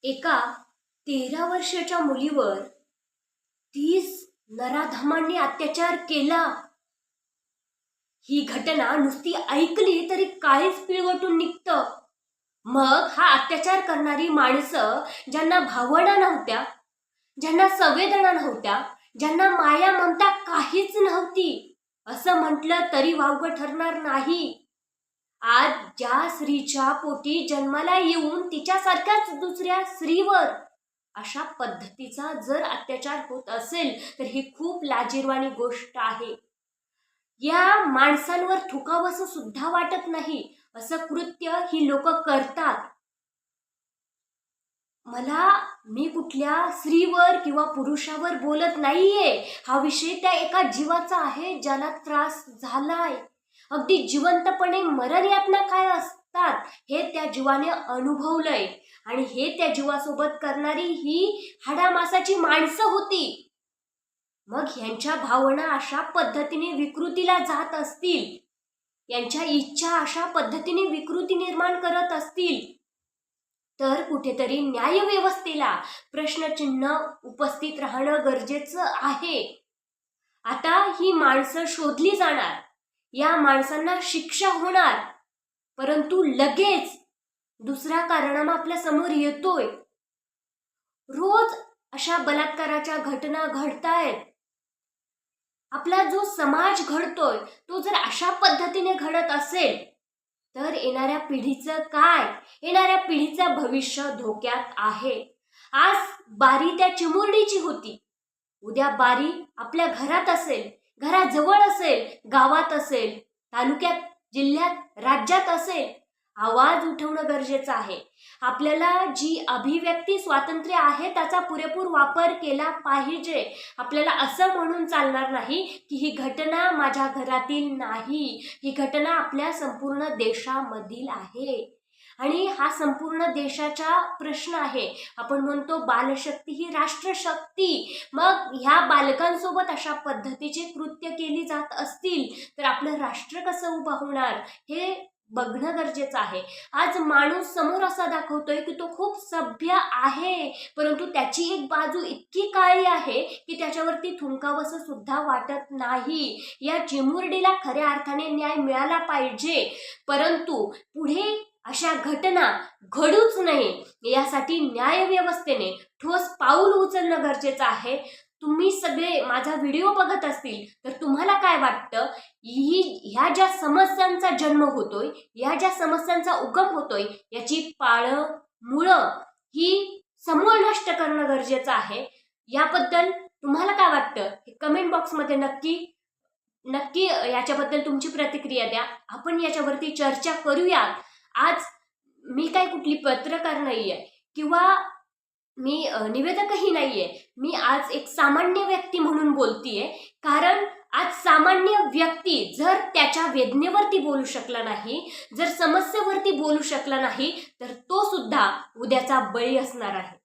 एका 13 वर्षाच्या मुलीवर 30 नराधमांनी अत्याचार केला. ही घटना नुसती ऐकली तरी काळीच पिळवटून निघतं. मग हा अत्याचार करणारी माणसं ज्यांना भावना नव्हत्या, ज्यांना संवेदना नव्हत्या, ज्यांना माया ममता काहीच नव्हती, असं म्हटलं तरी वावगं ठरणार नाही. आज ज्या स्त्रीच्या पोटी जन्माला येऊन तिच्यासारख्याच दुसऱ्या स्त्रीवर अशा पद्धतीचा जर अत्याचार होत असेल तर ही खूप लाजिरवाणी गोष्ट आहे. या माणसांवर थुकावंसं सुद्धा वाटत नाही. असं कृत्य ही लोक करतात. मी कुठल्या स्त्रीवर किंवा पुरुषावर बोलत नाहीये. हा विषय त्या एका जीवाचा आहे ज्याला त्रास झालाय. अगदी जिवंतपणे मरण यातना काय असतात हे त्या जीवाने अनुभवलंय आणि हे त्या जीवासोबत करणारी ही हाडामासाची माणसं होती. मग ह्यांच्या भावना अशा पद्धतीने विकृतीला जात असतील, यांच्या इच्छा अशा पद्धतीने विकृती निर्माण करत असतील तर कुठेतरी न्यायव्यवस्थेला प्रश्नचिन्ह उपस्थित राहणं गरजेचं आहे. आता ही माणसं शोधली जाणार, या माणसांना शिक्षा होणार, परंतु लगेच दुसरा कारनामा आपल्या समोर येतोय. रोज अशा बलात्काराच्या घटना घडतायत. आपला जो समाज घडतोय तो जर अशा पद्धतीने घडत असेल तर येणाऱ्या पिढीचं काय, येणाऱ्या पिढीचं भविष्य धोक्यात आहे. आज बारी त्या चिमुरडीची होती, उद्या बारी आपल्या घरात असेल, घराजवळ असेल, गावात असेल, तालुक्यात, जिल्ह्यात, राज्यात असेल. आवाज उठवणं गरजेचं आहे. आपल्याला जी अभिव्यक्ती स्वातंत्र्य आहे त्याचा पुरेपूर वापर केला पाहिजे. आपल्याला असं म्हणून चालणार नाही की ही घटना माझ्या घरातील नाही, ही घटना आपल्या संपूर्ण देशामधील आहे आणि हा संपूर्ण देशाचा प्रश्न आहे. आपण म्हणतो बालशक्ती ही राष्ट्रशक्ती. मग ह्या बालकांसोबत अशा पद्धतीचे कृत्य केली जात असतील तर आपलं राष्ट्र कसं उभं होणार हे बघणं गरजेचं आहे. आज माणूस समोर असा दाखवतोय की तो खूप सभ्य आहे, परंतु त्याची एक बाजू इतकी काळी आहे की त्याच्यावरती थुंकावंसं सुद्धा वाटत नाही. या चिमुरडीला खऱ्या अर्थाने न्याय मिळाला पाहिजे, परंतु पुढे अशा घटना घडूच नये यासाठी न्यायव्यवस्थेने ठोस पाऊल उचलणं गरजेचं आहे. तुम्ही सगळे माझा व्हिडिओ बघत असतील तर तुम्हाला काय वाटतं? ह्या ज्या समस्यांचा जन्म होतोय, या ज्या समस्यांचा उगम होतोय, याची पाळं मुळं ही समूळ नष्ट करणं गरजेचं आहे. याबद्दल तुम्हाला काय वाटतं हे कमेंट बॉक्समध्ये नक्की याच्याबद्दल तुमची प्रतिक्रिया द्या. आपण याच्यावरती चर्चा करूयात. आज मी काय कुठली पत्रकार नाहीये किंवा मी निवेदकही नाहीये. मी आज एक सामान्य व्यक्ती म्हणून बोलतीये, कारण आज सामान्य व्यक्ती जर त्याच्या वेदनेवरती बोलू शकला नाही, जर समस्येवरती बोलू शकला नाही तर तो सुद्धा उद्याचा बळी असणार आहे.